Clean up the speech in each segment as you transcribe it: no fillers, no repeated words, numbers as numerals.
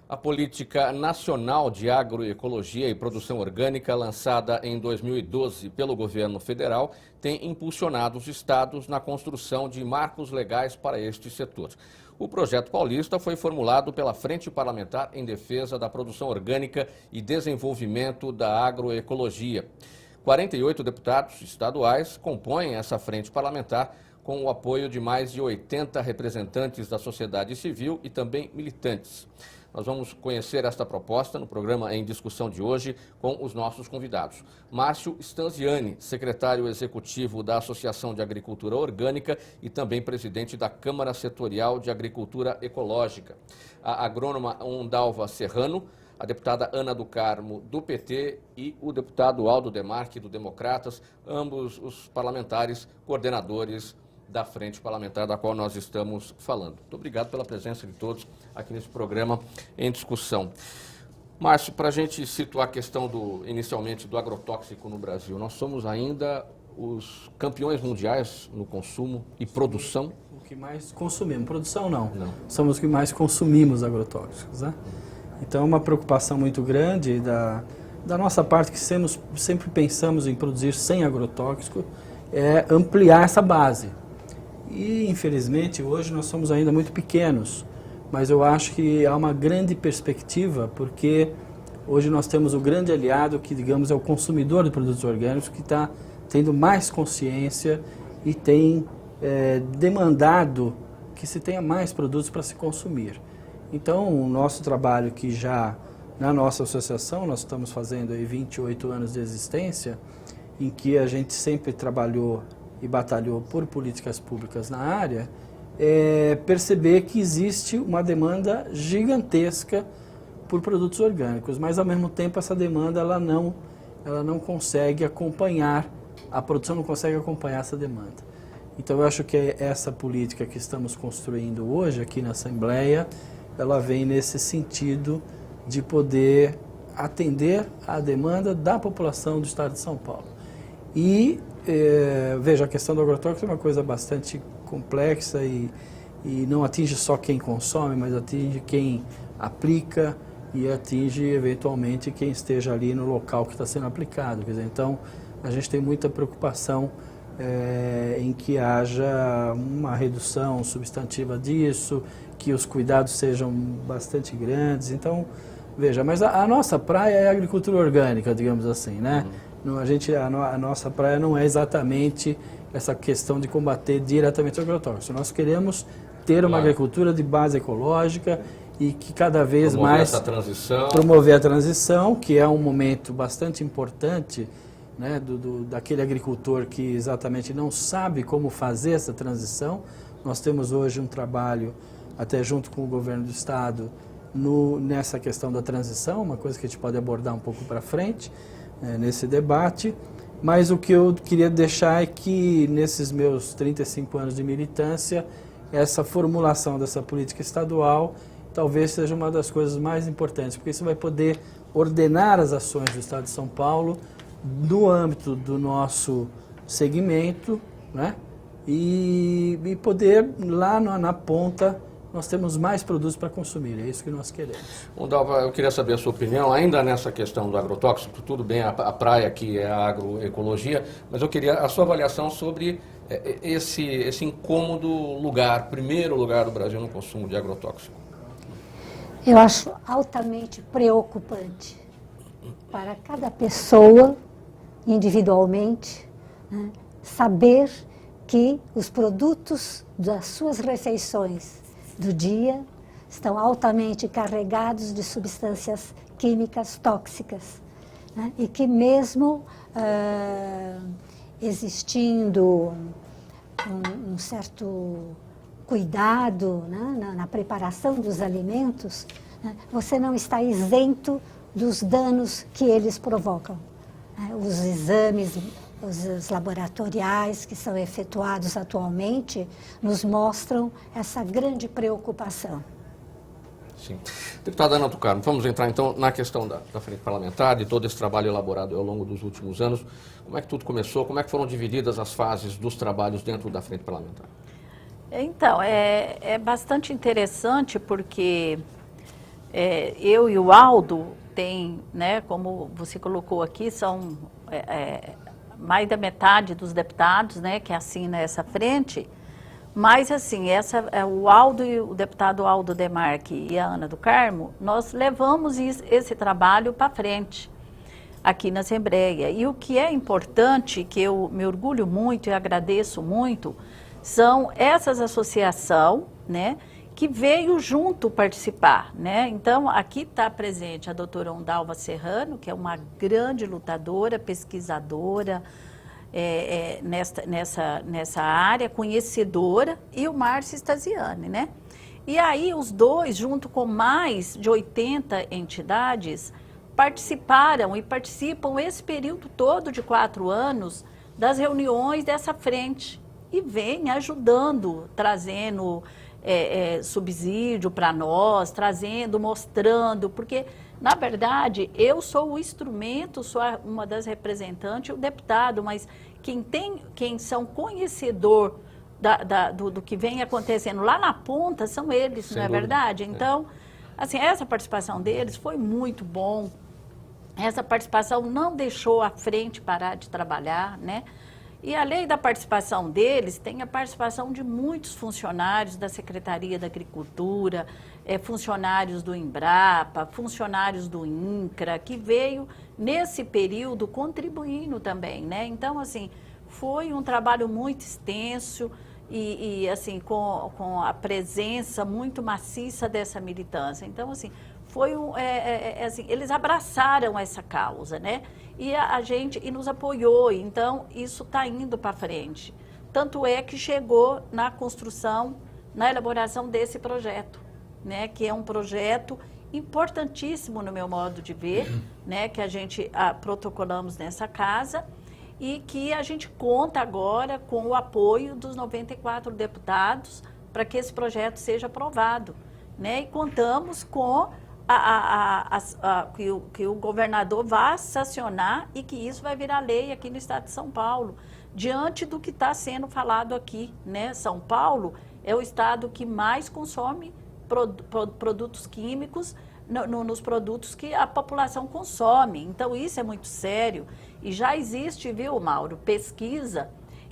A Política Nacional de Agroecologia e Produção Orgânica, lançada em 2012 pelo governo federal, tem impulsionado os estados na construção de marcos legais para este setor. O projeto paulista foi formulado pela Frente Parlamentar em Defesa da Produção Orgânica e Desenvolvimento da Agroecologia. 48 deputados estaduais compõem essa frente parlamentar, com o apoio de mais de 80 representantes da sociedade civil e também militantes. Nós vamos conhecer esta proposta no programa Em Discussão de hoje com os nossos convidados. Márcio Stanziani, secretário executivo da Associação de Agricultura Orgânica e também presidente da Câmara Setorial de Agricultura Ecológica. A agrônoma Ondalva Serrano, a deputada Ana do Carmo, do PT, e o deputado Aldo Demarque, do Democratas, ambos os parlamentares coordenadores da frente parlamentar da qual nós estamos falando. Muito obrigado pela presença de todos aqui nesse programa Em Discussão. Márcio, para a gente situar a questão inicialmente do agrotóxico no Brasil, nós somos ainda os campeões mundiais no consumo e produção? O que mais consumimos. Produção não. Somos os que mais consumimos agrotóxicos, né? Então é uma preocupação muito grande da nossa parte, que sempre pensamos em produzir sem agrotóxico, é ampliar essa base. E, infelizmente, hoje nós somos ainda muito pequenos, mas eu acho que há uma grande perspectiva, porque hoje nós temos o grande aliado que, digamos, é o consumidor de produtos orgânicos, que está tendo mais consciência e tem demandado que se tenha mais produtos para se consumir. Então, o nosso trabalho, que já na nossa associação, nós estamos fazendo aí 28 anos de existência, em que a gente sempre trabalhou e batalhou por políticas públicas na área, perceber que existe uma demanda gigantesca por produtos orgânicos, mas ao mesmo tempo essa demanda ela não consegue acompanhar, a produção não consegue acompanhar essa demanda. Então eu acho que essa política que estamos construindo hoje aqui na Assembleia, ela vem nesse sentido de poder atender à demanda da população do estado de São Paulo. E veja, a questão do agrotóxico é uma coisa bastante complexa e não atinge só quem consome, mas atinge quem aplica e atinge eventualmente quem esteja ali no local que está sendo aplicado. Quer dizer, então, a gente tem muita preocupação em que haja uma redução substantiva disso, que os cuidados sejam bastante grandes. Então, veja, mas a nossa praia é a agricultura orgânica, digamos assim, né? A nossa praia não é exatamente essa questão de combater diretamente o agrotóxico. Nós queremos ter uma agricultura de base ecológica e que cada vez mais promover a transição, que é um momento bastante importante, né, daquele agricultor que exatamente não sabe como fazer essa transição. Nós temos hoje um trabalho, até junto com o governo do estado, nessa questão da transição, uma coisa que a gente pode abordar um pouco para frente, nesse debate, mas o que eu queria deixar é que nesses meus 35 anos de militância, essa formulação dessa política estadual talvez seja uma das coisas mais importantes, porque isso vai poder ordenar as ações do estado de São Paulo no âmbito do nosso segmento, né? E poder lá na ponta nós temos mais produtos para consumir, é isso que nós queremos. Ondalva, eu queria saber a sua opinião, ainda nessa questão do agrotóxico, tudo bem, a praia aqui é a agroecologia, mas eu queria a sua avaliação sobre esse incômodo lugar, primeiro lugar do Brasil no consumo de agrotóxico. Eu acho altamente preocupante para cada pessoa, individualmente, né, saber que os produtos das suas refeições do dia estão altamente carregados de substâncias químicas tóxicas, né? E que mesmo existindo um certo cuidado, né, na preparação dos alimentos, né, você não está isento dos danos que eles provocam. Os exames, os laboratoriais que são efetuados atualmente nos mostram essa grande preocupação. Sim. Deputada Ana do Carmo, vamos entrar então na questão da frente parlamentar, de todo esse trabalho elaborado ao longo dos últimos anos. Como é que tudo começou? Como é que foram divididas as fases dos trabalhos dentro da frente parlamentar? Então, é bastante interessante porque Eu e o Aldo tem, né, como você colocou aqui, são mais da metade dos deputados, né, que assina essa frente. Mas, assim, o Aldo e o deputado Aldo Demarque e a Ana do Carmo, nós levamos esse trabalho para frente aqui na Assembleia. E o que é importante, que eu me orgulho muito e agradeço muito, são essas associações, né, que veio junto participar, né? Então, aqui está presente a doutora Ondalva Serrano, que é uma grande lutadora, pesquisadora, nessa área, conhecedora, e o Márcio Stasiani, né? E aí os dois, junto com mais de 80 entidades, participaram e participam esse período todo de 4 anos das reuniões dessa frente e vem ajudando, trazendo subsídio para nós, trazendo, mostrando, porque, na verdade, eu sou o instrumento, sou uma das representantes, o deputado, mas quem são conhecedor do que vem acontecendo lá na ponta são eles, não é verdade? Então, assim, essa participação deles foi muito bom. Essa participação não deixou a frente parar de trabalhar, né? E além da participação deles, tem a participação de muitos funcionários da Secretaria da Agricultura, funcionários do Embrapa, funcionários do INCRA, que veio nesse período contribuindo também, né? Então, assim, foi um trabalho muito extenso e assim, com a presença muito maciça dessa militância. Então, assim, foi assim, eles abraçaram essa causa, né? E a gente nos apoiou, então isso está indo para frente. Tanto é que chegou na construção, na elaboração desse projeto, né? Que é um projeto importantíssimo no meu modo de ver, né? Que a gente protocolamos nessa casa e que a gente conta agora com o apoio dos 94 deputados para que esse projeto seja aprovado, né? E contamos com que o governador vá sancionar e que isso vai virar lei aqui no estado de São Paulo, diante do que está sendo falado aqui, né? São Paulo é o estado que mais consome produtos químicos nos produtos que a população consome. Então, isso é muito sério. E já existe, viu, Mauro, pesquisa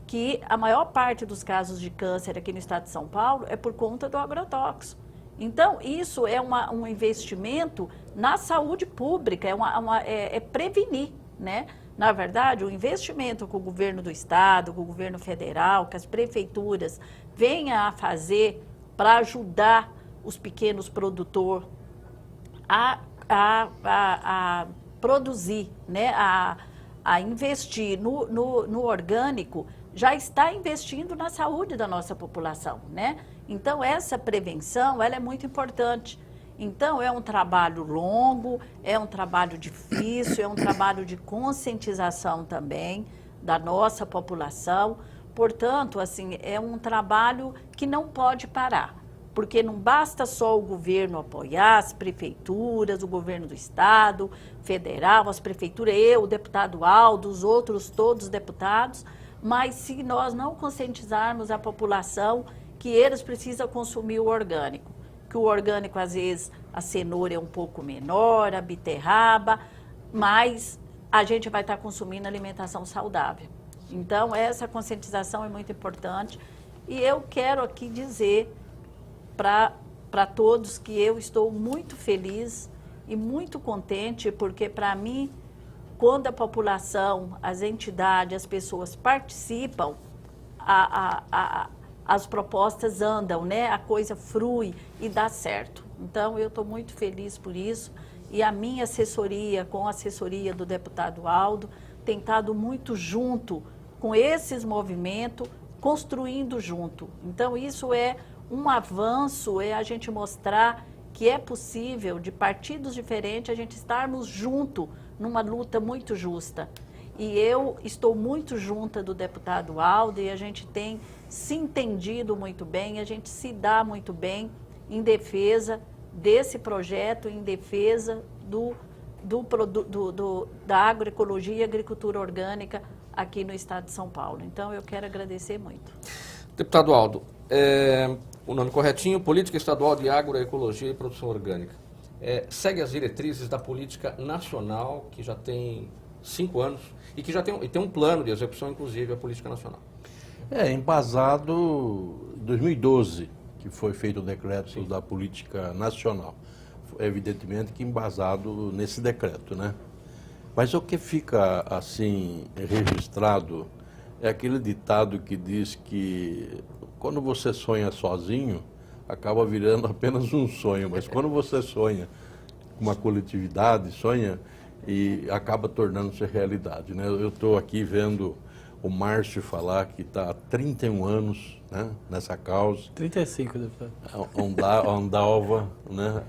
que a maior parte dos casos de câncer aqui no estado de São Paulo é por conta do agrotóxico. Então, isso é um investimento na saúde pública, é prevenir, né? Na verdade, o investimento que o governo do estado, que o governo federal, que as prefeituras venham a fazer para ajudar os pequenos produtores a produzir, né? A investir no orgânico, já está investindo na saúde da nossa população, né? Então, essa prevenção, ela é muito importante. Então, é um trabalho longo, é um trabalho difícil, é um trabalho de conscientização também da nossa população. Portanto, assim, é um trabalho que não pode parar, porque não basta só o governo apoiar, as prefeituras, o governo do estado, federal, as prefeituras, eu, o deputado Aldo, os outros todos os deputados, mas se nós não conscientizarmos a população que eles precisam consumir o orgânico, que o orgânico, às vezes, a cenoura é um pouco menor, a beterraba, mas a gente vai estar consumindo alimentação saudável. Então, essa conscientização é muito importante e eu quero aqui dizer para todos que eu estou muito feliz e muito contente, porque para mim, quando a população, as entidades, as pessoas participam, as propostas andam, né? A coisa flui e dá certo. Então, eu estou muito feliz por isso. E a minha assessoria, com a assessoria do deputado Aldo, tem estado muito junto com esses movimentos, construindo junto. Então, isso é um avanço, é a gente mostrar que é possível, de partidos diferentes, a gente estarmos junto numa luta muito justa. E eu estou muito junta do deputado Aldo e a gente tem se entendido muito bem, a gente se dá muito bem em defesa desse projeto, em defesa da agroecologia e agricultura orgânica aqui no estado de São Paulo. Então, eu quero agradecer muito. Deputado Aldo, o nome corretinho, Política Estadual de Agroecologia e Produção Orgânica. segue as diretrizes da política nacional, que já tem 5 anos, e que já tem um plano de execução, inclusive, a política nacional. Embasado em 2012, que foi feito o decreto da política nacional. Evidentemente que embasado nesse decreto, né? Mas o que fica, assim, registrado é aquele ditado que diz que quando você sonha sozinho, acaba virando apenas um sonho, mas quando você sonha com uma coletividade, sonha e acaba tornando-se realidade, né? Eu estou aqui vendo o Márcio falar que está há 31 anos, né, nessa causa. 35, deputado. A Ondalva, né?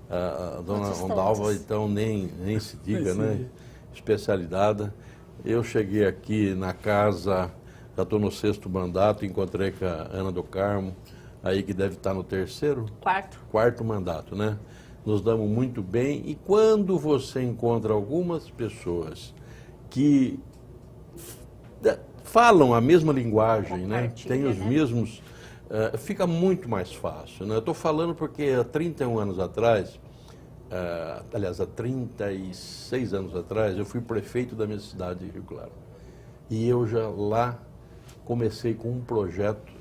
A dona Ondalva, então, nem se diga, né? Especializada. Eu cheguei aqui na casa, já estou no 6º mandato, encontrei com a Ana do Carmo, aí que deve estar no 3º? Quarto mandato, né? Nos damos muito bem, e quando você encontra algumas pessoas que falam a mesma linguagem, né? Tem os mesmos... fica muito mais fácil, né? Eu estou falando porque há 31 anos atrás, aliás, há 36 anos atrás, eu fui prefeito da minha cidade de Rio Claro. E eu já lá comecei com um projeto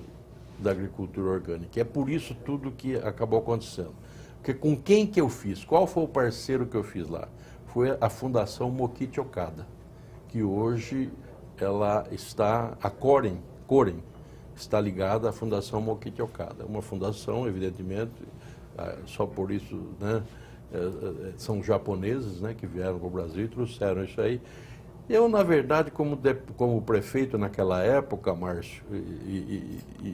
da agricultura orgânica. E é por isso tudo que acabou acontecendo. Porque com quem que eu fiz? Qual foi o parceiro que eu fiz lá? Foi a Fundação Mokichi Okada, que hoje ela está, a Corem, está ligada à Fundação Mokichi Okada. Uma fundação, evidentemente, só por isso, né, são japoneses, né, que vieram para o Brasil e trouxeram isso aí. Eu, na verdade, como prefeito naquela época, Márcio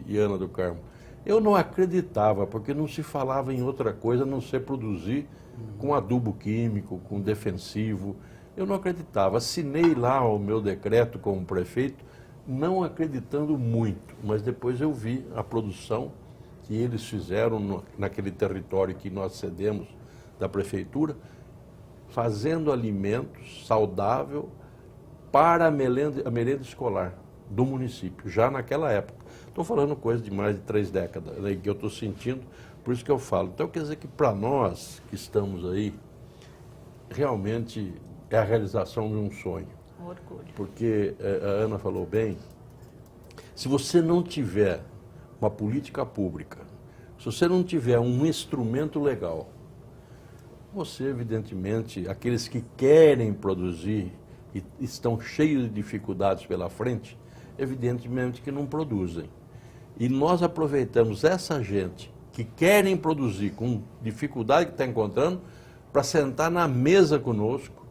e Ana do Carmo, eu não acreditava, porque não se falava em outra coisa a não ser produzir com adubo químico, com defensivo. Eu não acreditava. Assinei lá o meu decreto como prefeito, não acreditando muito, mas depois eu vi a produção que eles fizeram naquele território que nós cedemos da prefeitura, fazendo alimentos saudáveis para a merenda escolar do município, já naquela época. Estou falando coisa de mais de 3 décadas, né, que eu estou sentindo, por isso que eu falo. Então, quer dizer que para nós que estamos aí, realmente é a realização de um sonho. Orgulho. Porque a Ana falou bem, se você não tiver uma política pública, se você não tiver um instrumento legal, você, evidentemente, aqueles que querem produzir e estão cheios de dificuldades pela frente, evidentemente que não produzem. E nós aproveitamos essa gente que querem produzir com dificuldade que está encontrando para sentar na mesa conosco,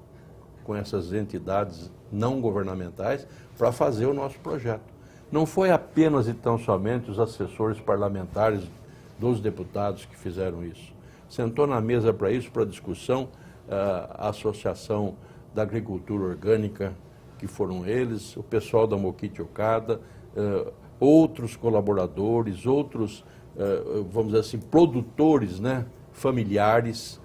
com essas entidades não governamentais, para fazer o nosso projeto. Não foi apenas e tão somente os assessores parlamentares dos deputados que fizeram isso. Sentou na mesa para isso, para discussão, a Associação da Agricultura Orgânica, que foram eles, o pessoal da Mokichi Okada, outros colaboradores, outros, vamos dizer assim, produtores, né, familiares,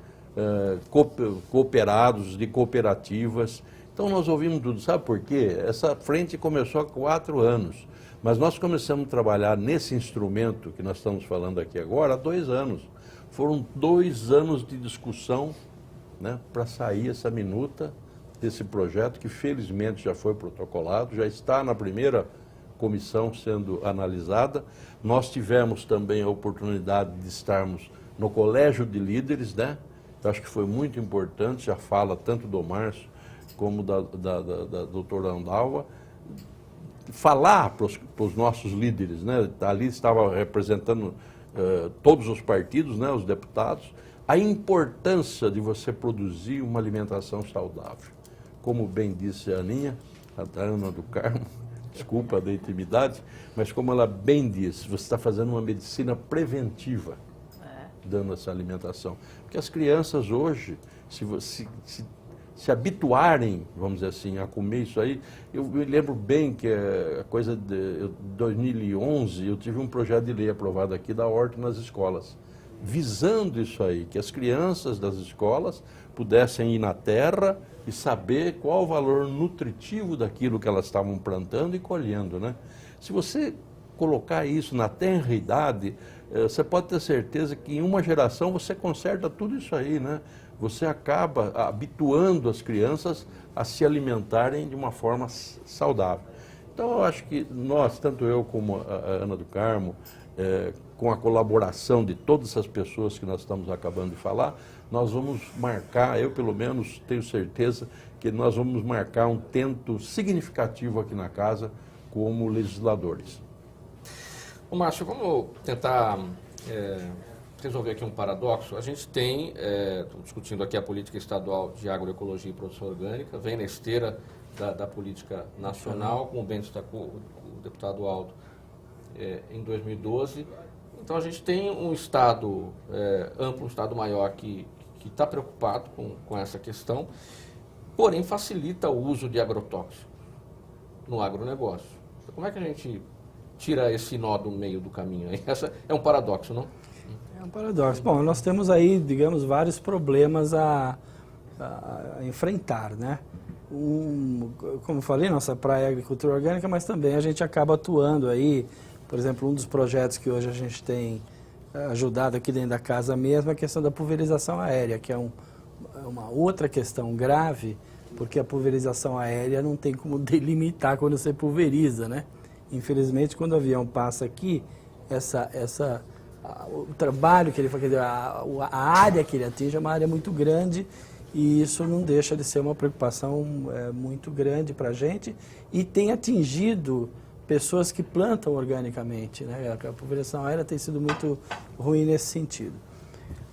cooperados, de cooperativas. Então nós ouvimos tudo. Sabe por quê? Essa frente começou há 4 anos, mas nós começamos a trabalhar nesse instrumento que nós estamos falando aqui agora há 2 anos. Foram 2 anos de discussão, né, para sair essa minuta desse projeto, que felizmente já foi protocolado, já está na primeira comissão sendo analisada. Nós tivemos também a oportunidade de estarmos no Colégio de Líderes, né? Eu acho que foi muito importante, já fala tanto do Márcio como da doutora Ondalva, falar para os nossos líderes, né? Ali estava representando todos os partidos, né? Os deputados, a importância de você produzir uma alimentação saudável. Como bem disse a Aninha, a Ana do Carmo, desculpa da intimidade, mas como ela bem disse, você está fazendo uma medicina preventiva, dando essa alimentação. Porque as crianças hoje, se habituarem, vamos dizer assim, a comer isso aí, eu me lembro bem que a coisa de 2011, eu tive um projeto de lei aprovado aqui da horta nas escolas, visando isso aí, que as crianças das escolas pudessem ir na terra e saber qual o valor nutritivo daquilo que elas estavam plantando e colhendo, né? Se você colocar isso na tenra idade, você pode ter certeza que em uma geração você conserta tudo isso aí, né? Você acaba habituando as crianças a se alimentarem de uma forma saudável. Então, eu acho que nós, tanto eu como a Ana do Carmo, com a colaboração de todas essas pessoas que nós estamos acabando de falar, nós vamos marcar, eu pelo menos tenho certeza, que nós vamos marcar um tento significativo aqui na casa como legisladores. Ô Márcio, vamos tentar resolver aqui um paradoxo. A gente tem, estamos discutindo aqui a política estadual de agroecologia e produção orgânica, vem na esteira da política nacional, como bem destacou o deputado Aldo, em 2012. Então a gente tem um Estado amplo, um Estado maior que está preocupado com essa questão, porém facilita o uso de agrotóxicos no agronegócio. Então, como é que a gente tira esse nó do meio do caminho aí? Essa é um paradoxo, não? É um paradoxo. Bom, nós temos aí, digamos, vários problemas a enfrentar, né? Como eu falei, nossa praia é a agricultura orgânica, mas também a gente acaba atuando aí, por exemplo, um dos projetos que hoje a gente tem ajudado aqui dentro da casa mesmo é a questão da pulverização aérea, que é uma outra questão grave, porque a pulverização aérea não tem como delimitar quando você pulveriza, né? Infelizmente, quando o avião passa aqui, o trabalho que ele faz, a área que ele atinge é uma área muito grande e isso não deixa de ser uma preocupação muito grande para a gente e tem atingido pessoas que plantam organicamente, né? A pulverização aérea tem sido muito ruim nesse sentido.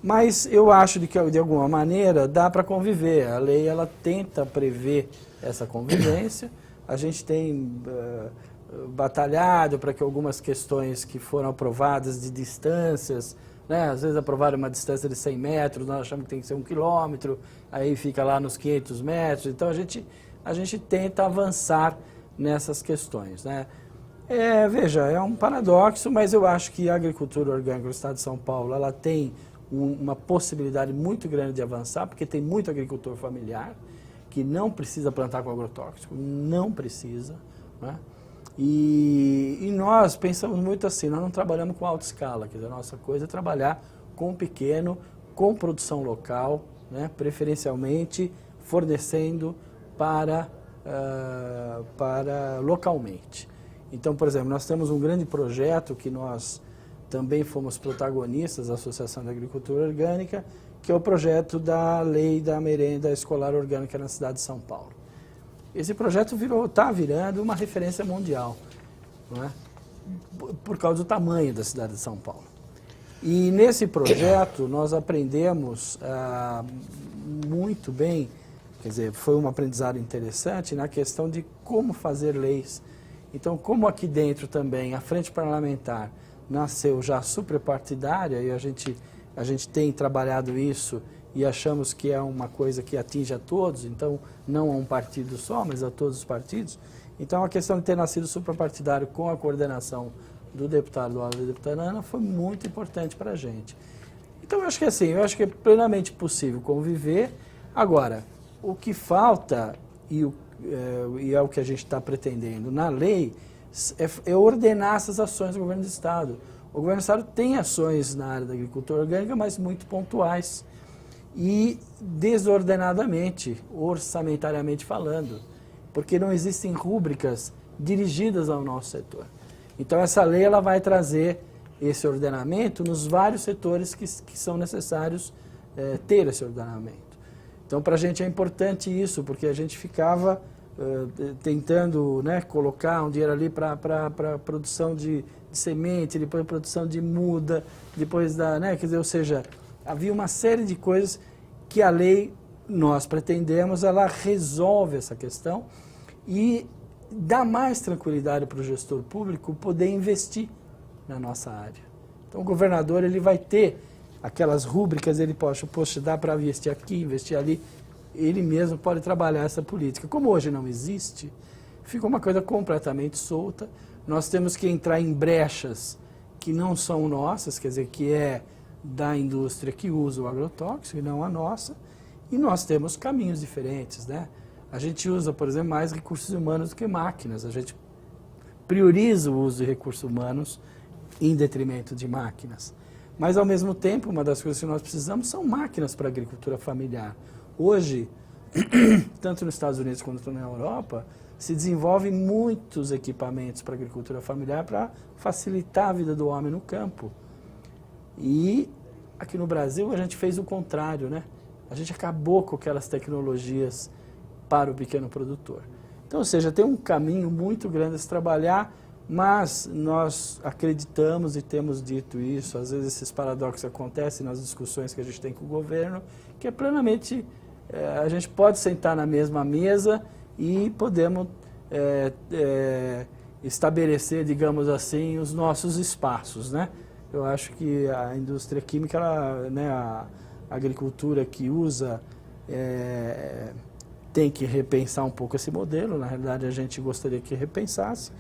Mas eu acho que, de alguma maneira, dá para conviver. A lei ela tenta prever essa convivência. A gente tem batalhado para que algumas questões que foram aprovadas de distâncias, né? Às vezes aprovaram uma distância de 100 metros, nós achamos que tem que ser 1 quilômetro, aí fica lá nos 500 metros. Então a gente tenta avançar nessas questões, né? Veja, é um paradoxo, mas eu acho que a agricultura orgânica do Estado de São Paulo ela tem uma possibilidade muito grande de avançar, porque tem muito agricultor familiar que não precisa plantar com agrotóxico, não precisa, né? E nós pensamos muito assim, nós não trabalhamos com alta escala, quer dizer, a nossa coisa é trabalhar com pequeno, com produção local, né? Preferencialmente fornecendo para localmente. Então, por exemplo, nós temos um grande projeto que nós também fomos protagonistas da Associação da Agricultura Orgânica, que é o projeto da Lei da Merenda Escolar Orgânica na cidade de São Paulo. Esse projeto está virando uma referência mundial, não é? Por causa do tamanho da cidade de São Paulo. E nesse projeto nós aprendemos muito bem, quer dizer, foi um aprendizado interessante na questão de como fazer leis. Então, como aqui dentro também a Frente Parlamentar nasceu já suprapartidária e a gente tem trabalhado isso e achamos que é uma coisa que atinge a todos, então não a um partido só, mas a todos os partidos. Então a questão de ter nascido suprapartidário com a coordenação do deputado Aldo e da deputada Ana foi muito importante para a gente. Então eu acho que assim, eu acho que é plenamente possível conviver. Agora, o que falta e é o que a gente está pretendendo na lei é ordenar essas ações do governo do Estado. O governo do Estado tem ações na área da agricultura orgânica, mas muito pontuais e desordenadamente, orçamentariamente falando, porque não existem rúbricas dirigidas ao nosso setor. Então essa lei ela vai trazer esse ordenamento nos vários setores que são necessários ter esse ordenamento. Então para a gente é importante isso, porque a gente ficava tentando, né, colocar um dinheiro ali para produção de semente, depois produção de muda, depois quer dizer, ou seja, havia uma série de coisas que a lei, nós pretendemos, ela resolve essa questão e dá mais tranquilidade para o gestor público poder investir na nossa área. Então o governador ele vai ter aquelas rúbricas, ele poxa, dá para investir aqui, investir ali, ele mesmo pode trabalhar essa política. Como hoje não existe, fica uma coisa completamente solta. Nós temos que entrar em brechas que não são nossas, quer dizer, que é da indústria que usa o agrotóxico e não a nossa, e nós temos caminhos diferentes, né? A gente usa, por exemplo, mais recursos humanos do que máquinas, a gente prioriza o uso de recursos humanos em detrimento de máquinas. Mas, ao mesmo tempo, uma das coisas que nós precisamos são máquinas para a agricultura familiar. Hoje, tanto nos Estados Unidos quanto na Europa, se desenvolvem muitos equipamentos para a agricultura familiar para facilitar a vida do homem no campo. E aqui no Brasil a gente fez o contrário, né? A gente acabou com aquelas tecnologias para o pequeno produtor. Então, ou seja, tem um caminho muito grande a se trabalhar, mas nós acreditamos e temos dito isso, às vezes esses paradoxos acontecem nas discussões que a gente tem com o governo, que é plenamente, a gente pode sentar na mesma mesa e podemos estabelecer, digamos assim, os nossos espaços, né? Eu acho que a indústria química, né, a agricultura que usa, tem que repensar um pouco esse modelo. Na realidade, a gente gostaria que repensasse,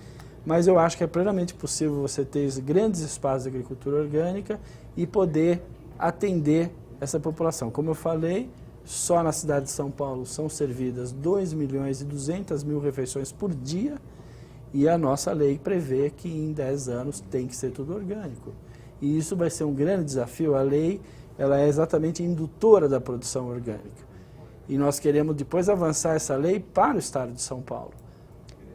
mas eu acho que é plenamente possível você ter grandes espaços de agricultura orgânica e poder atender essa população. Como eu falei, só na cidade de São Paulo são servidas 2.200.000 refeições por dia, e a nossa lei prevê que em 10 anos tem que ser tudo orgânico. E isso vai ser um grande desafio. A lei, ela é exatamente indutora da produção orgânica. E nós queremos depois avançar essa lei para o estado de São Paulo.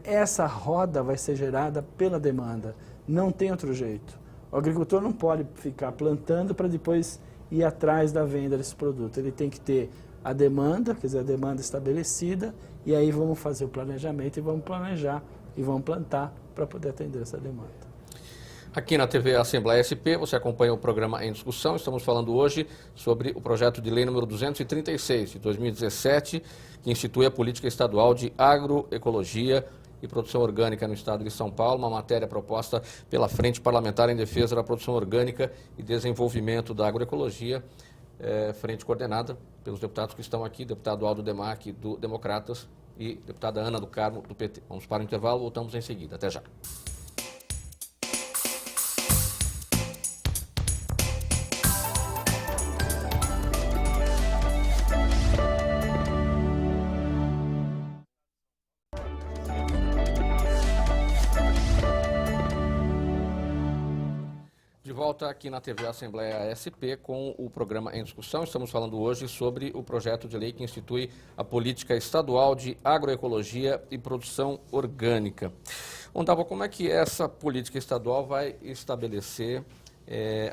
Essa roda vai ser gerada pela demanda, não tem outro jeito. O agricultor não pode ficar plantando para depois ir atrás da venda desse produto. Ele tem que ter a demanda, quer dizer, a demanda estabelecida, e aí vamos fazer o planejamento e vamos planejar e vamos plantar para poder atender essa demanda. Aqui na TV Assembleia SP, você acompanha o programa em discussão. Estamos falando hoje sobre o projeto de lei número 236, de 2017, que institui a política estadual de agroecologia e produção orgânica no estado de São Paulo, uma matéria proposta pela Frente Parlamentar em Defesa da Produção Orgânica e Desenvolvimento da Agroecologia, frente coordenada pelos deputados que estão aqui, deputado Aldo Demarque, do Democratas, e deputada Ana do Carmo, do PT. Vamos para o intervalo, voltamos em seguida. Até já. De volta aqui na TV Assembleia SP com o programa em discussão. Estamos falando hoje sobre o projeto de lei que institui a política estadual de agroecologia e produção orgânica. Ondava, como é que essa política estadual vai estabelecer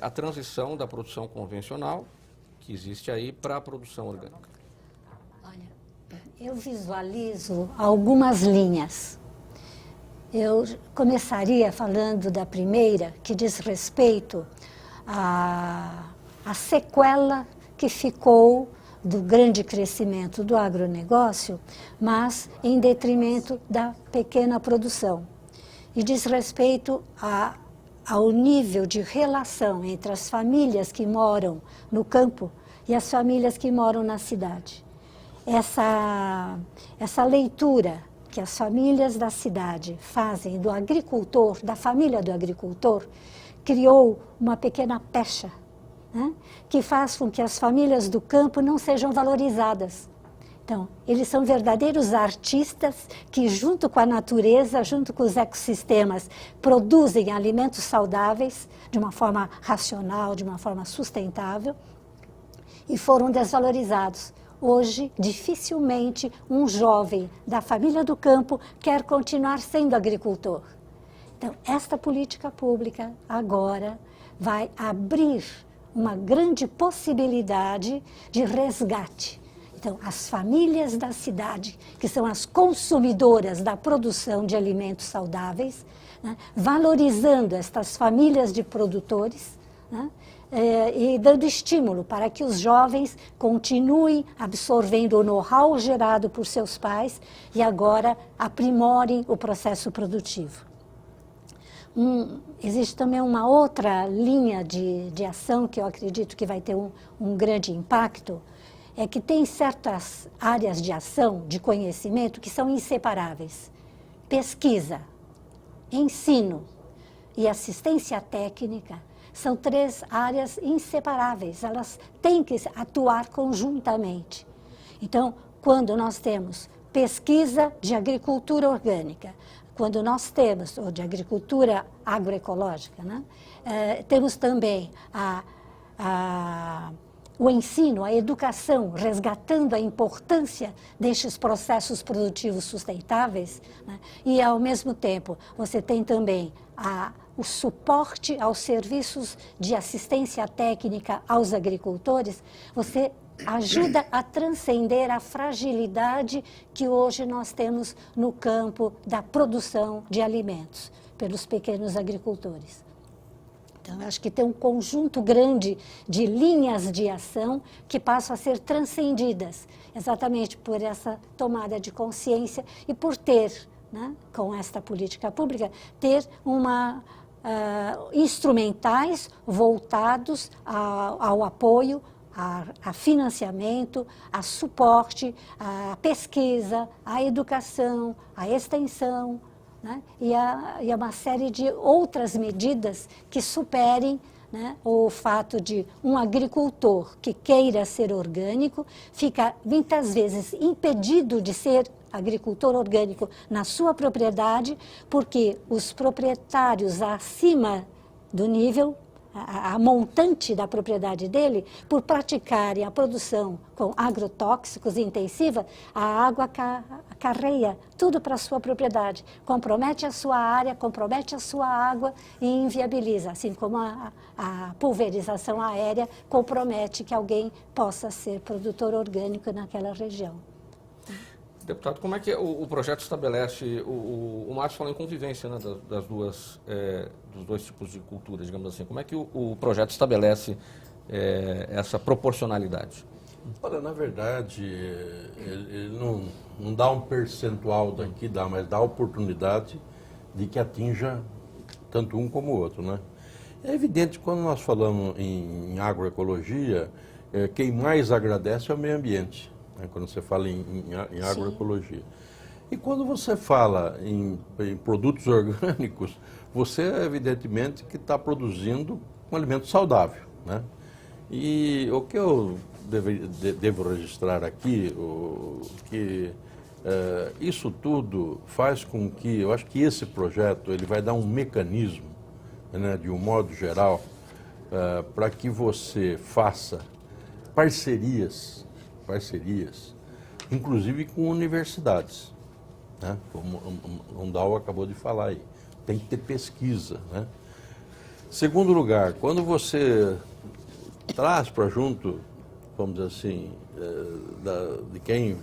a transição da produção convencional que existe aí para a produção orgânica? Olha, eu visualizo algumas linhas. Eu começaria falando da primeira, que diz respeito à sequela que ficou do grande crescimento do agronegócio, mas em detrimento da pequena produção. E diz respeito ao nível de relação entre as famílias que moram no campo e as famílias que moram na cidade. Essa leitura que as famílias da cidade fazem do agricultor, da família do agricultor, criou uma pequena pecha, né, que faz com que as famílias do campo não sejam valorizadas. Então, eles são verdadeiros artistas que, junto com a natureza, junto com os ecossistemas, produzem alimentos saudáveis de uma forma racional, de uma forma sustentável, e foram desvalorizados. Hoje, dificilmente um jovem da família do campo quer continuar sendo agricultor. Então, esta política pública agora vai abrir uma grande possibilidade de resgate. Então, as famílias da cidade, que são as consumidoras da produção de alimentos saudáveis, né, valorizando estas famílias de produtores, né, e dando estímulo para que os jovens continuem absorvendo o know-how gerado por seus pais e agora aprimorem o processo produtivo. Existe também uma outra linha de ação que eu acredito que vai ter um grande impacto, é que tem certas áreas de ação, de conhecimento, que são inseparáveis. Pesquisa, ensino e assistência técnica são 3 áreas inseparáveis, elas têm que atuar conjuntamente. Então, quando nós temos pesquisa de agricultura orgânica, quando nós temos, ou de agricultura agroecológica, né? Temos também o ensino, a educação, resgatando a importância destes processos produtivos sustentáveis, né? E, ao mesmo tempo, você tem também o suporte aos serviços de assistência técnica aos agricultores. Você ajuda a transcender a fragilidade que hoje nós temos no campo da produção de alimentos pelos pequenos agricultores. Então, eu acho que tem um conjunto grande de linhas de ação que passam a ser transcendidas, exatamente por essa tomada de consciência e por ter, né, com esta política pública, ter instrumentais voltados ao apoio, a financiamento, a suporte, a pesquisa, a educação, a extensão, né? E uma série de outras medidas que superem, né, o fato de um agricultor que queira ser orgânico fica muitas vezes impedido de ser agricultor orgânico na sua propriedade, porque os proprietários acima do nível, a montante da propriedade dele, por praticarem a produção com agrotóxicos intensiva, a água carreia tudo para a sua propriedade, compromete a sua área, compromete a sua água e inviabiliza, assim como a pulverização aérea compromete que alguém possa ser produtor orgânico naquela região. Deputado, como é que o projeto estabelece, o Márcio falou em convivência, né, dos dois tipos de cultura, digamos assim, como é que o projeto estabelece essa proporcionalidade? Olha, na verdade, ele não dá um percentual daqui, mas dá a oportunidade de que atinja tanto um como o outro, né? É evidente que quando nós falamos em agroecologia, quem mais agradece é o meio ambiente, né, quando você fala em agroecologia. E quando você fala em produtos orgânicos, você evidentemente que está produzindo um alimento saudável, né? E o que eu devo registrar aqui, que isso tudo faz com que, eu acho que esse projeto ele vai dar um mecanismo, né, de um modo geral, para que você faça parcerias, inclusive com universidades, né? Como o Ndau acabou de falar aí. Tem que ter pesquisa, né? Segundo lugar, quando você traz para junto, vamos dizer assim, de quem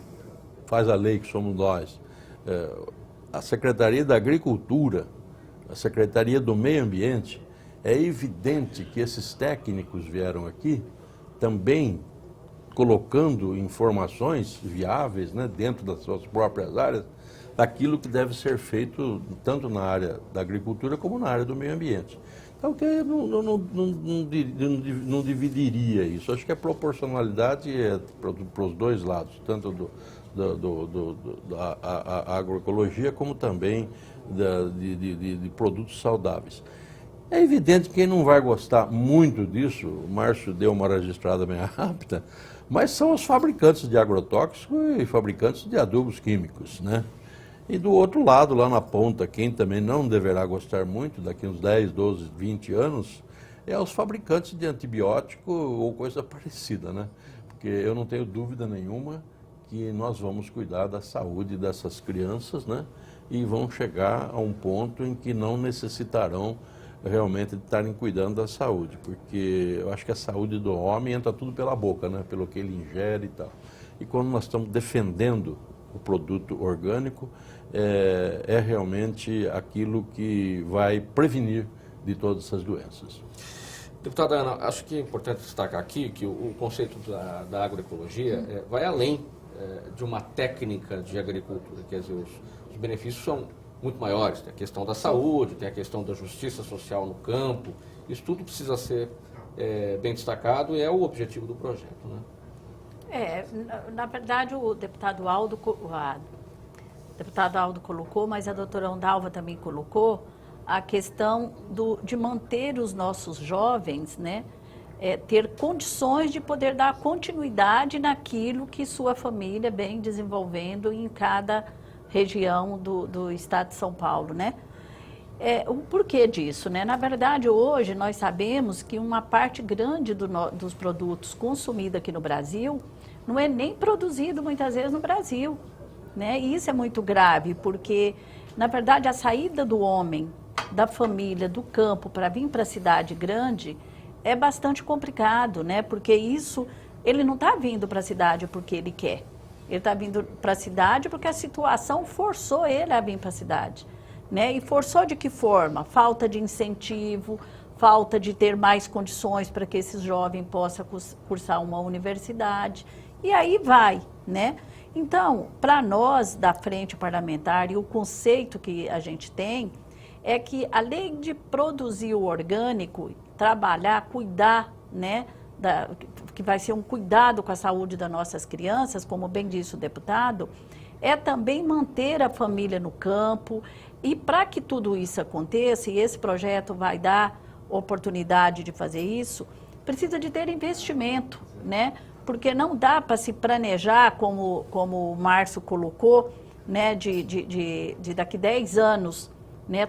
faz a lei, que somos nós, a Secretaria da Agricultura, a Secretaria do Meio Ambiente, é evidente que esses técnicos vieram aqui também colocando informações viáveis, né, dentro das suas próprias áreas, daquilo que deve ser feito tanto na área da agricultura como na área do meio ambiente. Então, eu não dividiria isso. Acho que a proporcionalidade é para os dois lados, tanto da agroecologia como também de produtos saudáveis. É evidente que quem não vai gostar muito disso, o Márcio deu uma registrada bem rápida, mas são os fabricantes de agrotóxicos e fabricantes de adubos químicos, né? E do outro lado, lá na ponta, quem também não deverá gostar muito, daqui uns 10, 12, 20 anos, é os fabricantes de antibiótico ou coisa parecida, né? Porque eu não tenho dúvida nenhuma que nós vamos cuidar da saúde dessas crianças, né? E vão chegar a um ponto em que não necessitarão realmente de estarem cuidando da saúde, porque eu acho que a saúde do homem entra tudo pela boca, né? Pelo que ele ingere e tal. E quando nós estamos defendendo o produto orgânico, é realmente aquilo que vai prevenir de todas essas doenças. Deputada Ana, acho que é importante destacar aqui que o conceito da agroecologia vai além de uma técnica de agricultura, quer dizer, os benefícios são muito maiores, tem a questão da saúde, tem a questão da justiça social no campo, isso tudo precisa ser bem destacado e é o objetivo do projeto, né? Na verdade, o deputado Aldo colocou, mas a doutora Ondalva também colocou, a questão de manter os nossos jovens, né, ter condições de poder dar continuidade naquilo que sua família vem desenvolvendo em cada região do estado de São Paulo, né? O porquê disso, né? Na verdade, hoje nós sabemos que uma parte grande dos produtos consumidos aqui no Brasil não é nem produzido muitas vezes no Brasil, né? E isso é muito grave, porque, na verdade, a saída do homem, da família, do campo para vir para a cidade grande é bastante complicado, né? Porque ele não está vindo para a cidade porque ele quer. Ele está vindo para a cidade porque a situação forçou ele a vir para a cidade, né? E forçou de que forma? Falta de incentivo, falta de ter mais condições para que esses jovens possam cursar uma universidade. E aí vai, né? Então, para nós da Frente Parlamentar, e o conceito que a gente tem é que, além de produzir o orgânico, trabalhar, cuidar, né, que vai ser um cuidado com a saúde das nossas crianças, como bem disse o deputado, é também manter a família no campo. E para que tudo isso aconteça, e esse projeto vai dar oportunidade de fazer isso, precisa de ter investimento, né? Porque não dá para se planejar, como o Márcio colocou, né, de daqui 10 anos, né,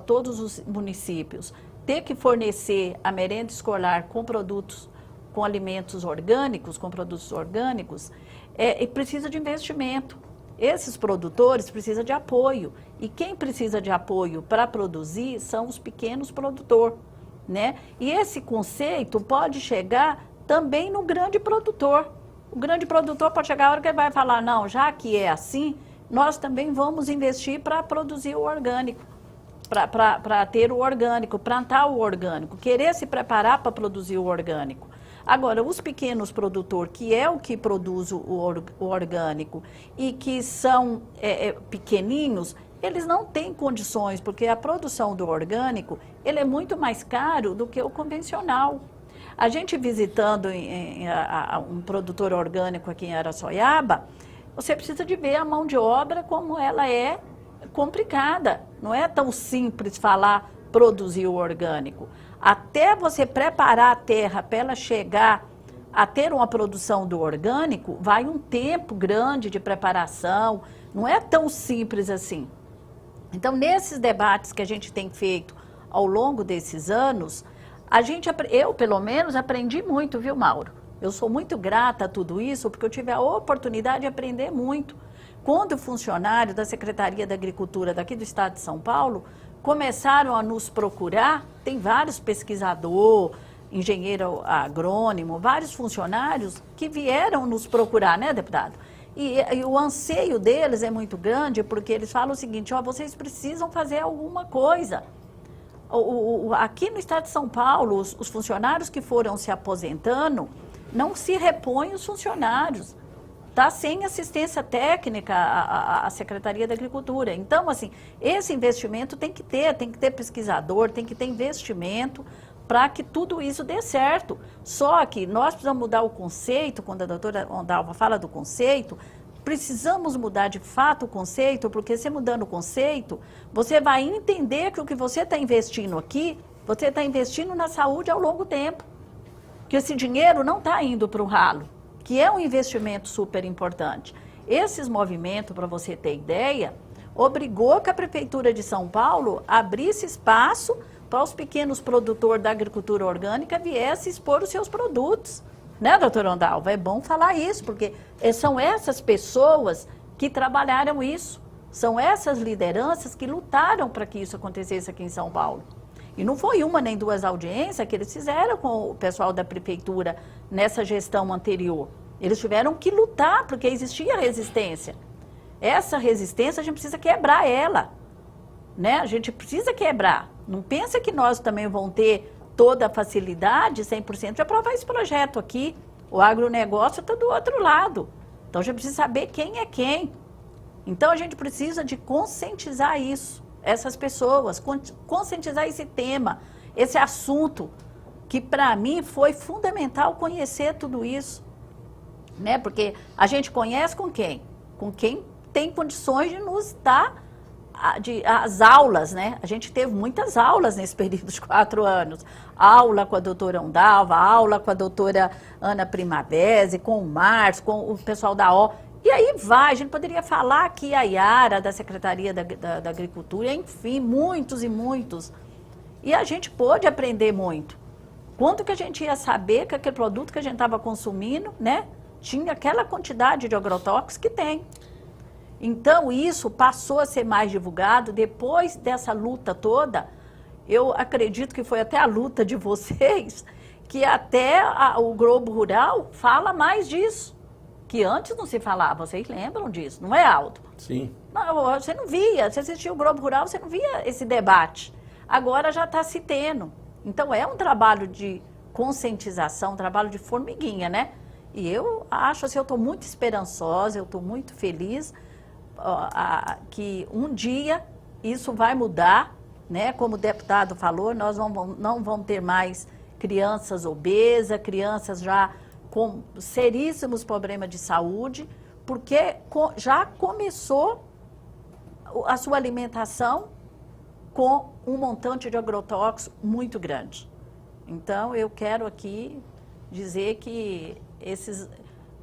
todos os municípios ter que fornecer a merenda escolar com alimentos orgânicos, com produtos orgânicos, e precisa de investimento. Esses produtores precisam de apoio, e quem precisa de apoio para produzir são os pequenos produtores, né? E esse conceito pode chegar também no grande produtor. O grande produtor pode chegar a hora que ele vai falar, não, já que é assim, nós também vamos investir para produzir o orgânico, para ter o orgânico, plantar o orgânico, querer se preparar para produzir o orgânico. Agora, os pequenos produtores, que é o que produz o orgânico e que são pequeninos, eles não têm condições, porque a produção do orgânico ele é muito mais caro do que o convencional. A gente visitando um produtor orgânico aqui em Araçoiaba, você precisa de ver a mão de obra como ela é complicada. Não é tão simples falar produzir o orgânico. Até você preparar a terra para ela chegar a ter uma produção do orgânico, vai um tempo grande de preparação, não é tão simples assim. Então, nesses debates que a gente tem feito ao longo desses anos, eu, pelo menos, aprendi muito, viu, Mauro? Eu sou muito grata a tudo isso, porque eu tive a oportunidade de aprender muito. Quando funcionários da Secretaria da Agricultura daqui do estado de São Paulo começaram a nos procurar, tem vários pesquisadores, engenheiro agrônimo, vários funcionários que vieram nos procurar, né, deputado? E o anseio deles é muito grande, porque eles falam o seguinte, vocês precisam fazer alguma coisa. Aqui no estado de São Paulo, os funcionários que foram se aposentando, não se repõem os funcionários. Está sem assistência técnica a Secretaria da Agricultura. Então, assim, esse investimento tem que ter pesquisador, tem que ter investimento para que tudo isso dê certo. Só que nós precisamos mudar o conceito, quando a doutora Ondalva fala do conceito, precisamos mudar de fato o conceito, porque se mudando o conceito, você vai entender que o que você está investindo aqui, você está investindo na saúde ao longo tempo. Que esse dinheiro não está indo para o ralo, que é um investimento super importante. Esses movimentos, para você ter ideia, obrigou que a Prefeitura de São Paulo abrisse espaço para os pequenos produtores da agricultura orgânica viessem expor os seus produtos. Né, doutora Ondalva? É bom falar isso, porque são essas pessoas que trabalharam isso, são essas lideranças que lutaram para que isso acontecesse aqui em São Paulo. E não foi uma nem duas audiências que eles fizeram com o pessoal da Prefeitura nessa gestão anterior. Eles tiveram que lutar, porque existia resistência. Essa resistência, a gente precisa quebrar ela. Né? A gente precisa quebrar. Não pensa que nós também vamos ter toda a facilidade, 100%, de aprovar esse projeto aqui. O agronegócio está do outro lado. Então, a gente precisa saber quem é quem. Então, a gente precisa de conscientizar isso, essas pessoas, conscientizar esse tema, esse assunto, que para mim foi fundamental conhecer tudo isso. Né? Porque a gente conhece com quem? Com quem tem condições de nos dar as aulas, né? A gente teve muitas aulas nesse período de 4 anos. Aula com a doutora Ondalva, aula com a doutora Ana Primavera, com o Márcio, com o pessoal da O. E aí vai, a gente poderia falar aqui a Yara, da Secretaria da Agricultura, enfim, muitos e muitos. E a gente pôde aprender muito. Quanto que a gente ia saber que aquele produto que a gente estava consumindo, né, tinha aquela quantidade de agrotóxicos que tem. Então, isso passou a ser mais divulgado depois dessa luta toda. Eu acredito que foi até a luta de vocês, que até o Globo Rural fala mais disso, que antes não se falava. Vocês lembram disso, não é, Aldo? Sim. Não, você não via, você assistia o Globo Rural, você não via esse debate. Agora já está se tendo. Então, é um trabalho de conscientização, um trabalho de formiguinha, né? E eu acho, assim, eu estou muito esperançosa, eu estou muito feliz que um dia isso vai mudar, né? Como o deputado falou, nós não vamos ter mais crianças obesas, crianças já com seríssimos problemas de saúde, porque já começou a sua alimentação com um montante de agrotóxicos muito grande. Então, eu quero aqui dizer que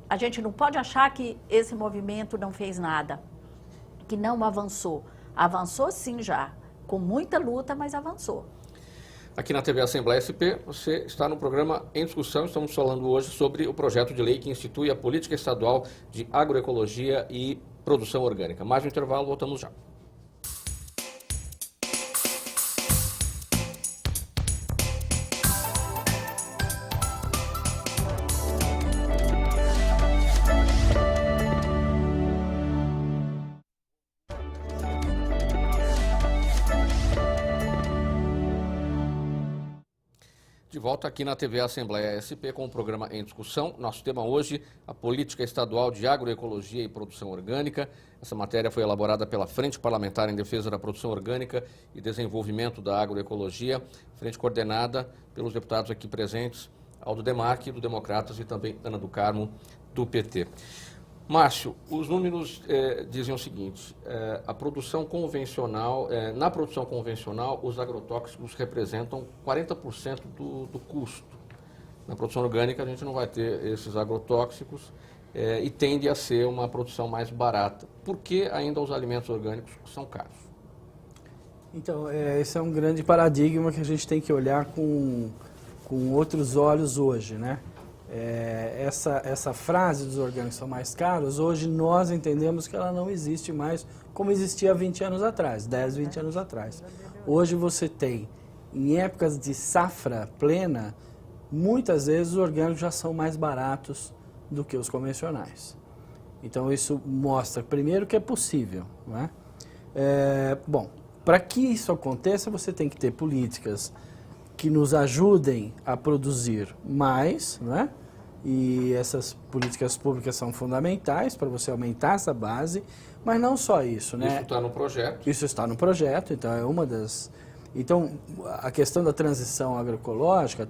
a gente não pode achar que esse movimento não fez nada, que não avançou. Avançou sim já, com muita luta, mas avançou. Aqui na TV Assembleia SP, você está no programa Em Discussão. Estamos falando hoje sobre o projeto de lei que institui a Política Estadual de Agroecologia e Produção Orgânica. Mais um intervalo, voltamos já. De volta aqui na TV Assembleia SP com o programa Em Discussão. Nosso tema hoje, a Política Estadual de Agroecologia e Produção Orgânica. Essa matéria foi elaborada pela Frente Parlamentar em Defesa da Produção Orgânica e Desenvolvimento da Agroecologia, frente coordenada pelos deputados aqui presentes, Aldo Demarque, do Democratas, e também Ana do Carmo, do PT. Márcio, os números dizem o seguinte: a produção convencional, na produção convencional, os agrotóxicos representam 40% do custo. Na produção orgânica, a gente não vai ter esses agrotóxicos e tende a ser uma produção mais barata. Por que ainda os alimentos orgânicos são caros? Então, esse é um grande paradigma que a gente tem que olhar com outros olhos hoje, né? Essa frase dos orgânicos são mais caros, hoje nós entendemos que ela não existe mais como existia há 20 anos atrás, 10, 20 anos atrás. Hoje você tem, em épocas de safra plena, muitas vezes os orgânicos já são mais baratos do que os convencionais. Então isso mostra, primeiro, que é possível, né? Bom, para que isso aconteça, você tem que ter políticas que nos ajudem a produzir mais, né? E essas políticas públicas são fundamentais para você aumentar essa base, mas não só isso, né? Isso está no projeto. Isso está no projeto, então é uma das... Então, a questão da transição agroecológica,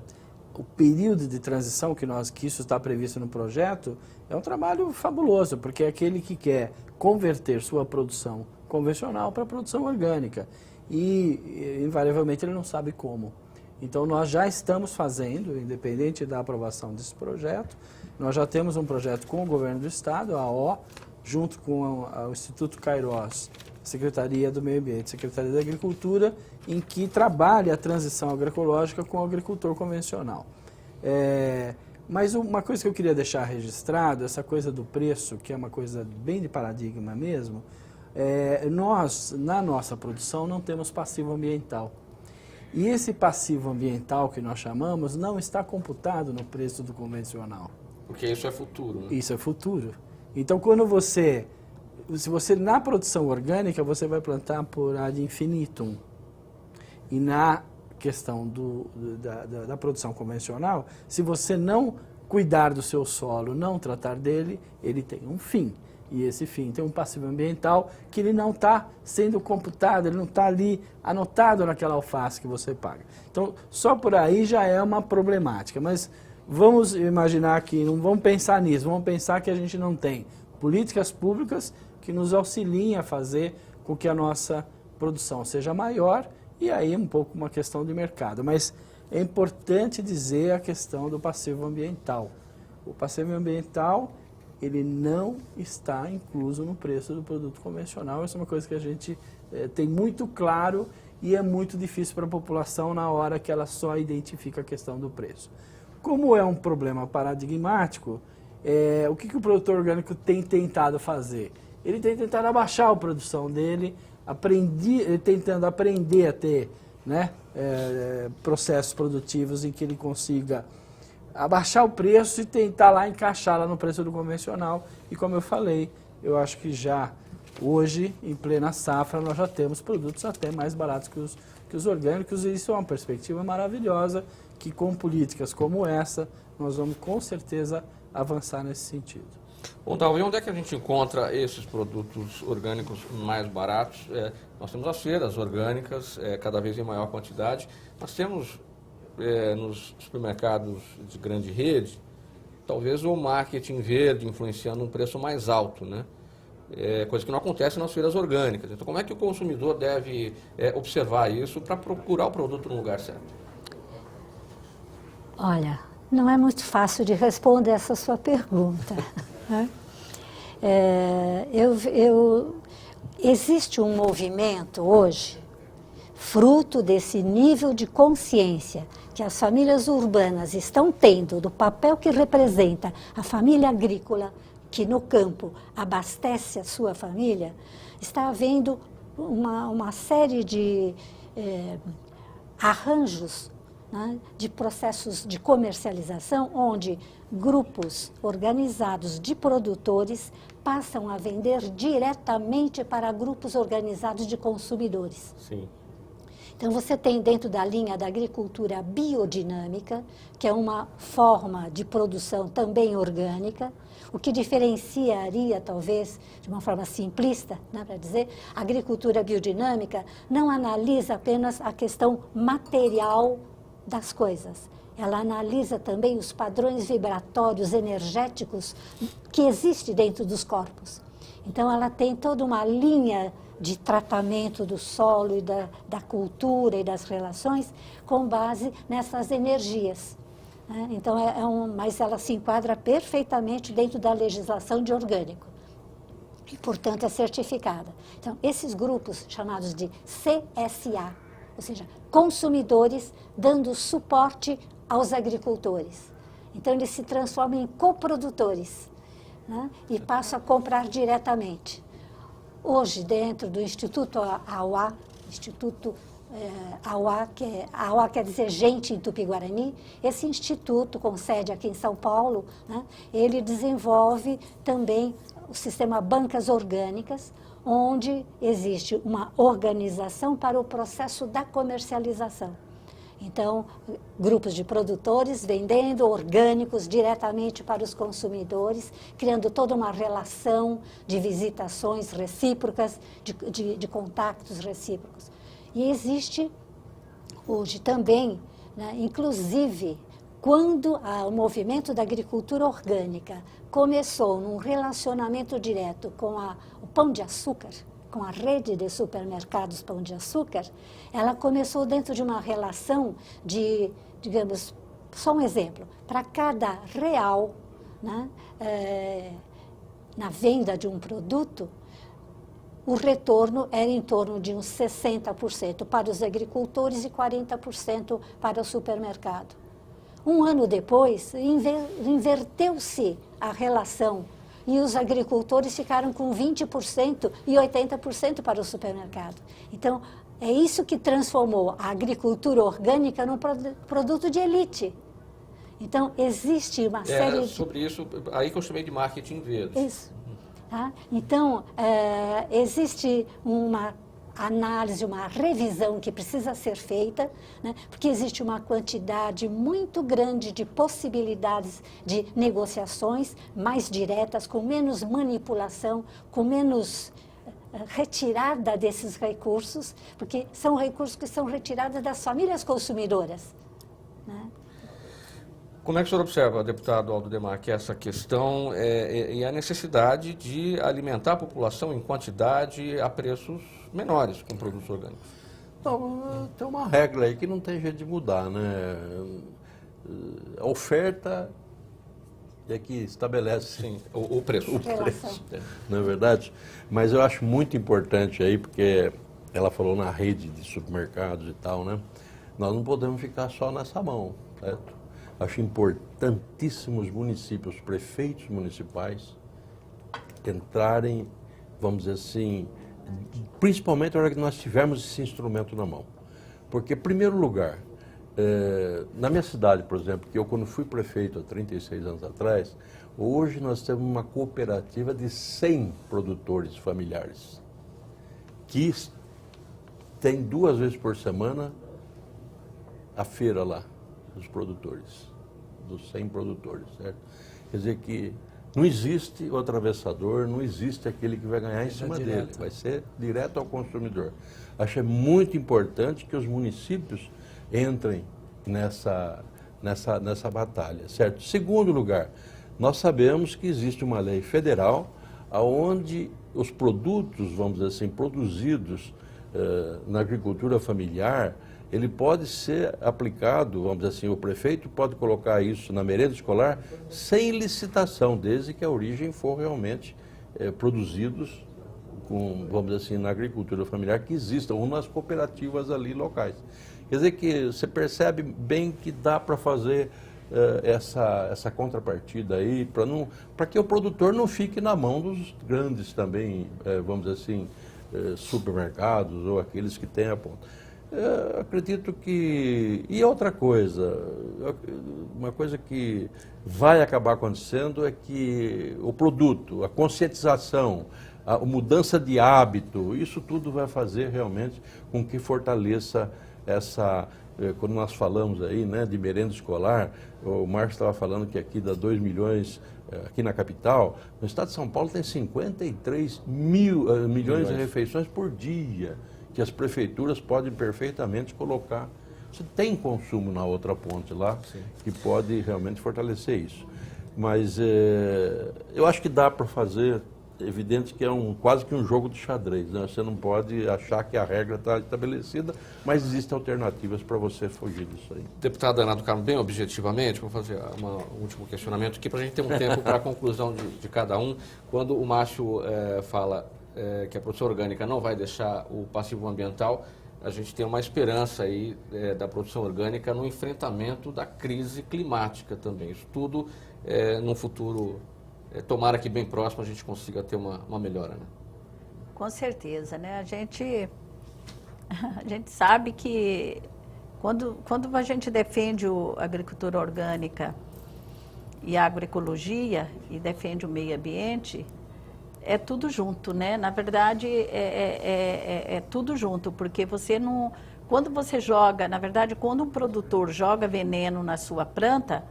o período de transição que isso está previsto no projeto, é um trabalho fabuloso, porque é aquele que quer converter sua produção convencional para produção orgânica. E, invariavelmente, ele não sabe como. Então, nós já estamos fazendo, independente da aprovação desse projeto, nós já temos um projeto com o governo do Estado, a AO, junto com o Instituto Kairos, Secretaria do Meio Ambiente, Secretaria da Agricultura, em que trabalha a transição agroecológica com o agricultor convencional. Mas uma coisa que eu queria deixar registrado, essa coisa do preço, que é uma coisa bem de paradigma mesmo, nós, na nossa produção, não temos passivo ambiental. E esse passivo ambiental que nós chamamos não está computado no preço do convencional. Porque isso é futuro, né? Isso é futuro. Então, se você na produção orgânica, você vai plantar por ad infinitum. E na questão da produção convencional, se você não cuidar do seu solo, não tratar dele, ele tem um fim. E esse fim tem um passivo ambiental que ele não está sendo computado, ele não está ali anotado naquela alface que você paga. Então, só por aí já é uma problemática. Mas vamos imaginar que, não vamos pensar nisso, vamos pensar que a gente não tem políticas públicas que nos auxiliem a fazer com que a nossa produção seja maior, e aí é um pouco uma questão de mercado. Mas é importante dizer a questão do passivo ambiental. O passivo ambiental ele não está incluso no preço do produto convencional. Essa é uma coisa que a gente tem muito claro e é muito difícil para a população na hora que ela só identifica a questão do preço. Como é um problema paradigmático, o que o produtor orgânico tem tentado fazer? Ele tem tentado abaixar a produção dele, tentando aprender a ter, né, processos produtivos em que ele consiga abaixar o preço e tentar lá encaixar lá no preço do convencional. E como eu falei, eu acho que já hoje, em plena safra, nós já temos produtos até mais baratos que os orgânicos, e isso é uma perspectiva maravilhosa, que com políticas como essa, nós vamos com certeza avançar nesse sentido. Bom, Dalva, e onde é que a gente encontra esses produtos orgânicos mais baratos? Nós temos as feiras orgânicas, cada vez em maior quantidade. Nós temos nos supermercados de grande rede, talvez o marketing verde influenciando um preço mais alto, né? Coisa que não acontece nas feiras orgânicas. Então, como é que o consumidor deve observar isso para procurar o produto no lugar certo? Olha, não é muito fácil de responder essa sua pergunta. Né? Existe um movimento hoje, fruto desse nível de consciência que as famílias urbanas estão tendo do papel que representa a família agrícola, que no campo abastece a sua família, está havendo uma série de arranjos, né, de processos de comercialização, onde grupos organizados de produtores passam a vender diretamente para grupos organizados de consumidores. Sim. Então, você tem dentro da linha da agricultura biodinâmica, que é uma forma de produção também orgânica, o que diferenciaria, talvez, de uma forma simplista, né, para dizer, a agricultura biodinâmica não analisa apenas a questão material das coisas. Ela analisa também os padrões vibratórios energéticos que existem dentro dos corpos. Então, ela tem toda uma linha de tratamento do solo e da cultura e das relações com base nessas energias. Né? Então, mas ela se enquadra perfeitamente dentro da legislação de orgânico e, portanto, é certificada. Então, esses grupos chamados de CSA, ou seja, consumidores dando suporte aos agricultores. Então, eles se transformam em coprodutores, né? E passam a comprar diretamente. Hoje, dentro do Instituto AUA, AUA quer dizer gente em Tupi-Guarani, esse instituto, com sede aqui em São Paulo, né, ele desenvolve também o sistema Bancas Orgânicas, onde existe uma organização para o processo da comercialização. Então, grupos de produtores vendendo orgânicos diretamente para os consumidores, criando toda uma relação de visitações recíprocas, de contatos recíprocos. E existe hoje também, né, inclusive, quando o movimento da agricultura orgânica começou num relacionamento direto com o Pão de Açúcar, com a rede de supermercados Pão de Açúcar, ela começou dentro de uma relação de, digamos, só um exemplo, para cada real, né, na venda de um produto, o retorno era em torno de uns 60% para os agricultores e 40% para o supermercado. Um ano depois, inverteu-se a relação e os agricultores ficaram com 20% e 80% para o supermercado. Então, é isso que transformou a agricultura orgânica num produto de elite. Então, existe uma série... Sobre isso, aí que eu chamei de marketing verde. Isso. Tá? Então, existe uma análise, uma revisão que precisa ser feita, né? Porque existe uma quantidade muito grande de possibilidades de negociações mais diretas, com menos manipulação, com menos retirada desses recursos, porque são recursos que são retirados das famílias consumidoras, né? Como é que o senhor observa, deputado Aldo Demarque, essa questão e a necessidade de alimentar a população em quantidade a preços menores com produtos orgânicos? Então, tem uma regra aí que não tem jeito de mudar, né? A oferta é que estabelece Sim, o preço. o preço, não é verdade? Mas eu acho muito importante aí, porque ela falou na rede de supermercados e tal, né? Nós não podemos ficar só nessa mão, certo? Acho importantíssimo os municípios, os prefeitos municipais, entrarem, vamos dizer assim, principalmente na hora que nós tivermos esse instrumento na mão. Porque, em primeiro lugar, na minha cidade, por exemplo, que eu quando fui prefeito há 36 anos atrás, hoje nós temos uma cooperativa de 100 produtores familiares, que tem 2 vezes por semana a feira lá, dos produtores, dos 100 produtores, certo? Quer dizer que não existe o atravessador, não existe aquele que vai ganhar em cima dele, vai ser direto ao consumidor. Acho muito importante que os municípios entrem nessa batalha, certo? Segundo lugar, nós sabemos que existe uma lei federal onde os produtos, vamos dizer assim, produzidos na agricultura familiar, ele pode ser aplicado, vamos dizer assim, o prefeito pode colocar isso na merenda escolar sem licitação, desde que a origem for realmente produzidos com, vamos dizer assim, na agricultura familiar que existam, ou nas cooperativas ali locais. Quer dizer que você percebe bem que dá para fazer essa contrapartida aí, para que o produtor não fique na mão dos grandes também, vamos dizer assim, supermercados ou aqueles que têm a ponta. Acredito que... E outra coisa, uma coisa que vai acabar acontecendo é que o produto, a conscientização, a mudança de hábito, isso tudo vai fazer realmente com que fortaleça essa... Quando nós falamos aí, né, de merenda escolar, o Marcos estava falando que aqui dá 2 milhões, aqui na capital, no estado de São Paulo tem 53 milhões de refeições por dia, que as prefeituras podem perfeitamente colocar. Você tem consumo na outra ponte lá, sim, que pode realmente fortalecer isso. Mas eu acho que dá para fazer, evidente que é quase que um jogo de xadrez, né? Você não pode achar que a regra está estabelecida, mas existem alternativas para você fugir disso aí. Deputado Ana do Carmo, bem objetivamente, vou fazer um último questionamento aqui para a gente ter um tempo para a conclusão de cada um. Quando o Márcio fala que a produção orgânica não vai deixar o passivo ambiental, a gente tem uma esperança aí da produção orgânica no enfrentamento da crise climática também. Isso tudo, num futuro, tomara que bem próximo, a gente consiga ter uma melhora, né? Com certeza, né? A gente sabe que quando a gente defende a agricultura orgânica e a agroecologia e defende o meio ambiente, é tudo junto, né? Na verdade, é tudo junto, porque você não... Quando você joga, na verdade, quando um produtor joga veneno na sua planta,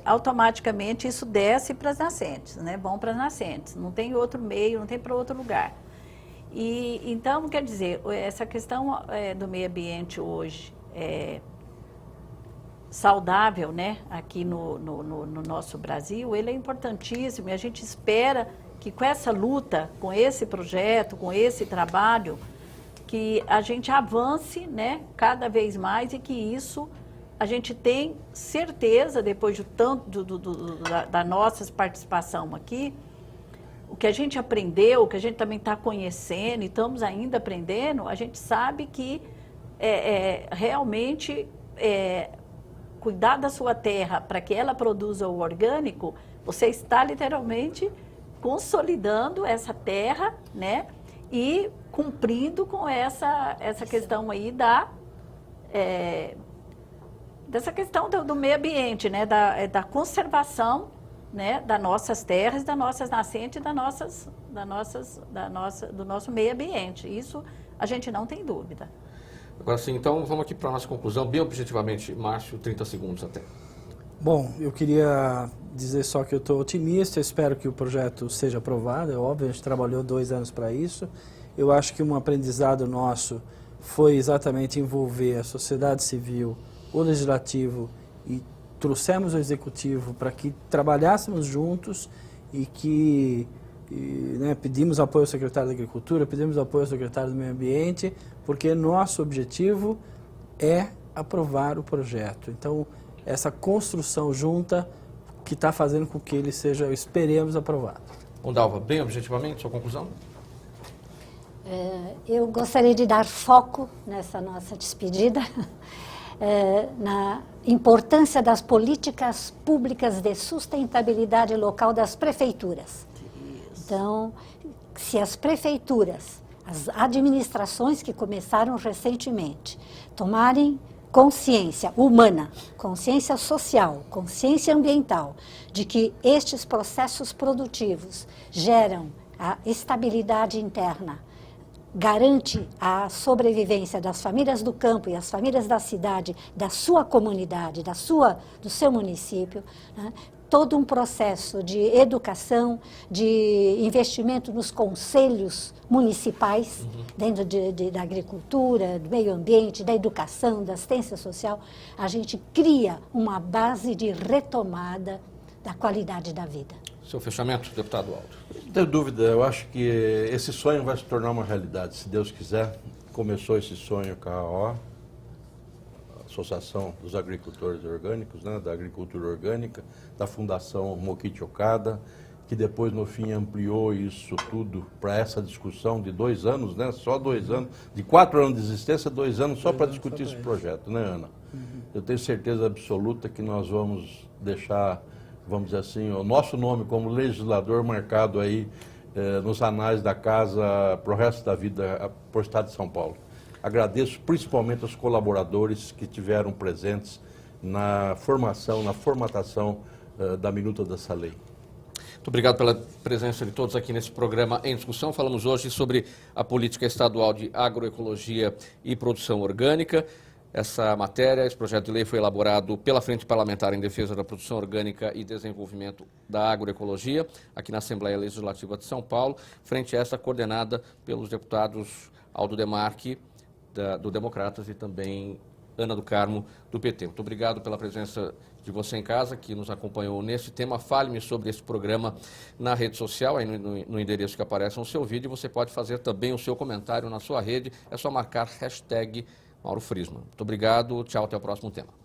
automaticamente isso desce para as nascentes, né? Vão para as nascentes, não tem outro meio, não tem para outro lugar. E então, quer dizer, essa questão do meio ambiente hoje saudável, né, aqui no nosso Brasil, ele é importantíssimo e a gente espera que com essa luta, com esse projeto, com esse trabalho, que a gente avance, né, cada vez mais e que isso a gente tem certeza, depois de tanto da nossa participação aqui, o que a gente aprendeu, o que a gente também está conhecendo e estamos ainda aprendendo, a gente sabe que realmente cuidar da sua terra para que ela produza o orgânico, você está literalmente consolidando essa terra, né? E cumprindo com essa questão aí dessa questão do meio ambiente, né? Da conservação, né? Das nossas terras, das nossas nascentes, do nosso meio ambiente. Isso a gente não tem dúvida. Agora sim, então vamos aqui para a nossa conclusão, bem objetivamente, Márcio, 30 segundos até. Bom, eu queria dizer só que eu estou otimista, espero que o projeto seja aprovado, é óbvio, a gente trabalhou 2 anos para isso. Eu acho que um aprendizado nosso foi exatamente envolver a sociedade civil, o legislativo e trouxemos o executivo para que trabalhássemos juntos e que né, pedimos apoio ao secretário da Agricultura, pedimos apoio ao secretário do Meio Ambiente, porque nosso objetivo é aprovar o projeto. Então, essa construção junta que está fazendo com que ele seja, esperemos, aprovado. Bom, Dalva, bem objetivamente, sua conclusão? Eu gostaria de dar foco nessa nossa despedida na importância das políticas públicas de sustentabilidade local das prefeituras. Então, se as prefeituras, as administrações que começaram recentemente, tomarem consciência humana, consciência social, consciência ambiental, de que estes processos produtivos geram a estabilidade interna, garante a sobrevivência das famílias do campo e as famílias da cidade, da sua comunidade, do seu município, né? Todo um processo de educação, de investimento nos conselhos municipais, dentro da agricultura, do meio ambiente, da educação, da assistência social, a gente cria uma base de retomada da qualidade da vida. Seu fechamento, deputado Aldo. Não tenho dúvida, eu acho que esse sonho vai se tornar uma realidade, se Deus quiser. Começou esse sonho com a Associação dos Agricultores Orgânicos, né, da Agricultura Orgânica, da Fundação Mokichi Okada, que depois, no fim, ampliou isso tudo para essa discussão de 2 anos, né, só 2 anos, de 4 anos de existência, 2 anos só para discutir esse projeto, né, Ana? Eu tenho certeza absoluta que nós vamos deixar, vamos dizer assim, o nosso nome como legislador marcado aí nos anais da casa para o resto da vida, por Estado de São Paulo. Agradeço principalmente aos colaboradores que tiveram presentes na formação, na formatação da minuta dessa lei. Muito obrigado pela presença de todos aqui nesse programa em discussão. Falamos hoje sobre a política estadual de agroecologia e produção orgânica. Essa matéria, esse projeto de lei foi elaborado pela Frente Parlamentar em Defesa da Produção Orgânica e Desenvolvimento da Agroecologia, aqui na Assembleia Legislativa de São Paulo, frente essa coordenada pelos deputados Aldo Demarque, do Democratas, e também Ana do Carmo, do PT. Muito obrigado pela presença de você em casa, que nos acompanhou nesse tema. Fale-me sobre esse programa na rede social, aí no endereço que aparece no seu vídeo. Você pode fazer também o seu comentário na sua rede, é só marcar #Mauro Friesman. Muito obrigado, tchau, até o próximo tema.